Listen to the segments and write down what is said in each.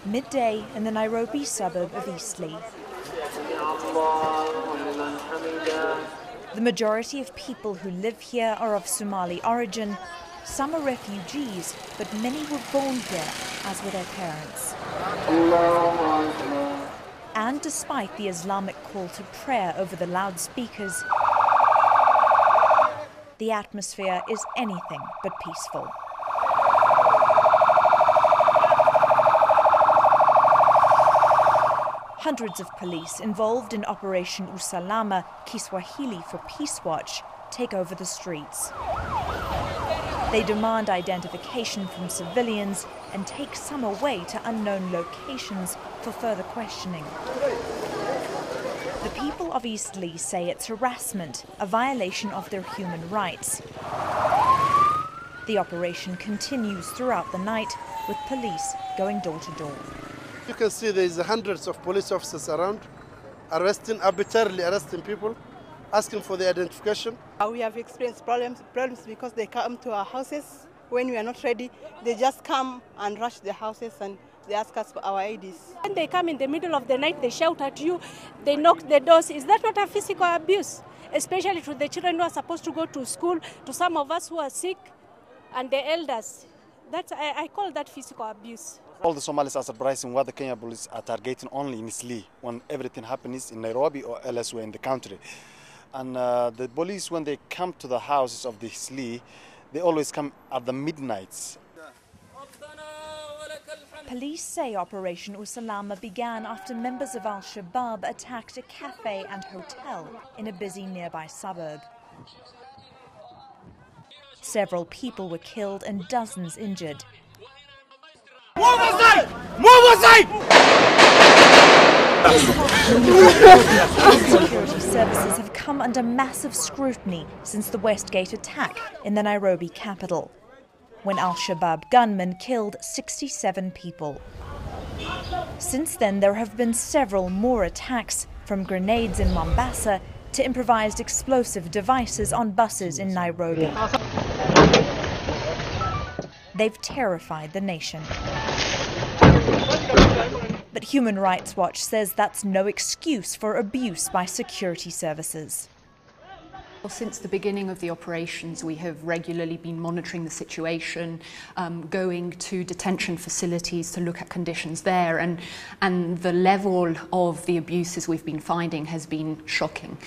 midday in the Nairobi suburb of Eastleigh. The majority of people who live here are of Somali origin. Some are refugees, but many were born here, as were their parents. And despite the Islamic call to prayer over the loudspeakers, the atmosphere is anything but peaceful. Hundreds of police involved in Operation Usalama, Kiswahili for Peace Watch, take over the streets. They demand identification from civilians and take some away to unknown locations for further questioning. The people of Eastleigh say it's harassment, a violation of their human rights. The operation continues throughout the night, with police going door to door. You can see there's hundreds of police officers around, arbitrarily arresting people, asking for their identification. We have experienced problems because they come to our houses when we are not ready. They just come and rush the houses and they ask us for our IDs. When they come in the middle of the night, they shout at you, they knock the doors. Is that not a physical abuse? Especially to the children who are supposed to go to school, to some of us who are sick, and the elders. I call that physical abuse. All the Somalis are surprising what the Kenya police are targeting only in Eastleigh when everything happens in Nairobi or elsewhere in the country. And the police, when they come to the houses of the Eastleigh, they always come at the midnights. Police say Operation Usalama began after members of Al-Shabaab attacked a cafe and hotel in a busy nearby suburb. Several people were killed and dozens injured. Move aside! Move aside! Security services have come under massive scrutiny since the Westgate attack in the Nairobi capital, when Al-Shabaab gunmen killed 67 people. Since then, there have been several more attacks, from grenades in Mombasa to improvised explosive devices on buses in Nairobi. They've terrified the nation. But Human Rights Watch says that's no excuse for abuse by security services. Well, since the beginning of the operations, we have regularly been monitoring the situation, going to detention facilities to look at conditions there, and the level of the abuses we've been finding has been shocking,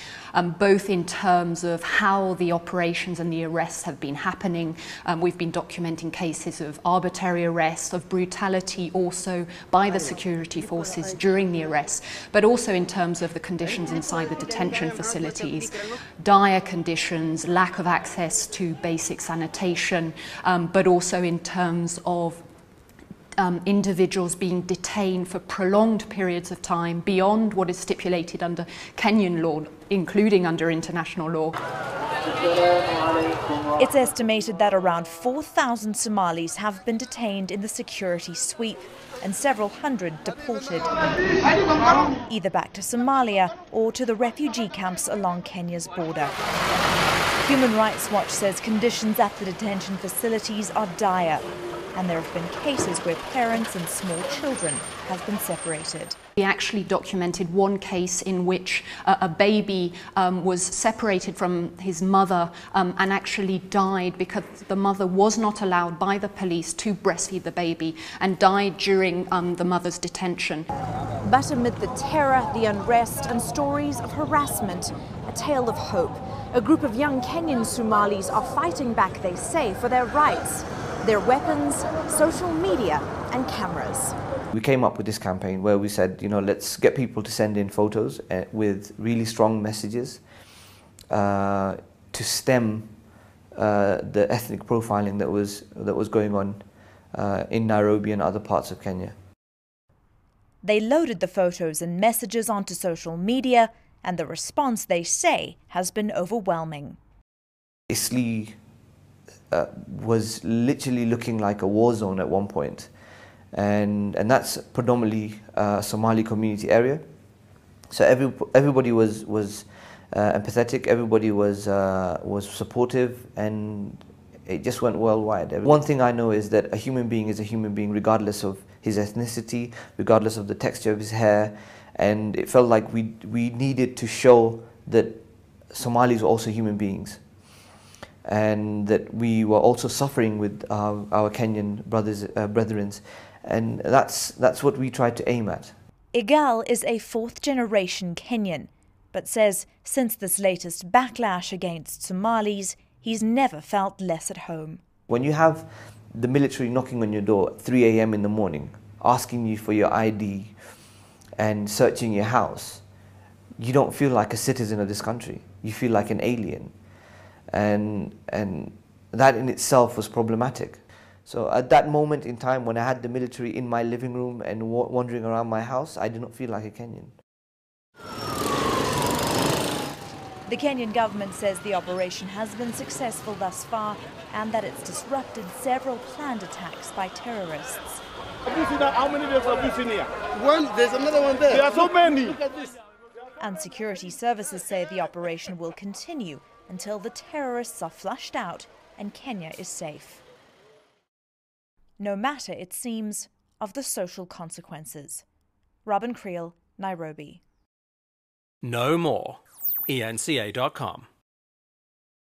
both in terms of how the operations and the arrests have been happening. We've been documenting cases of arbitrary arrests, of brutality also by the security forces during the arrests, but also in terms of the conditions inside the detention facilities, dire conditions, lack of access to basic sanitation, but also in terms of individuals being detained for prolonged periods of time beyond what is stipulated under Kenyan law, including under international law. It's estimated that around 4,000 Somalis have been detained in the security sweep and several hundred deported, either back to Somalia or to the refugee camps along Kenya's border. Human Rights Watch says conditions at the detention facilities are dire, and there have been cases where parents and small children have been separated. We actually documented one case in which a baby was separated from his mother and actually died because the mother was not allowed by the police to breastfeed the baby, and died during the mother's detention. But amid the terror, the unrest and stories of harassment, a tale of hope. A group of young Kenyan Somalis are fighting back, they say, for their rights, their weapons, social media and cameras. We came up with this campaign where we said, let's get people to send in photos with really strong messages to stem the ethnic profiling that was going on in Nairobi and other parts of Kenya. They loaded the photos and messages onto social media, and the response, they say, has been overwhelming. Eastleigh was literally looking like a war zone at one point. And that's predominantly a Somali community area. So everybody was empathetic, everybody was supportive, and It just went worldwide. One thing I know is that a human being is a human being regardless of his ethnicity, regardless of the texture of his hair, and it felt like we needed to show that Somalis were also human beings and that we were also suffering with our Kenyan brethren, and that's what we tried to aim at. Igal is a fourth-generation Kenyan, but says since this latest backlash against Somalis, he's never felt less at home. When you have the military knocking on your door at 3 a.m. in the morning, asking you for your ID and searching your house, you don't feel like a citizen of this country. You feel like an alien. And that in itself was problematic. So at that moment in time when I had the military in my living room and wandering around my house, I did not feel like a Kenyan. The Kenyan government says the operation has been successful thus far and that it's disrupted several planned attacks by terrorists. How many days have you seen here? One, there's another one there. There are so many. Look at this. And security services say the operation will continue until the terrorists are flushed out and Kenya is safe. No matter, it seems, of the social consequences. Robin Creel, Nairobi. Know more. eNCA.com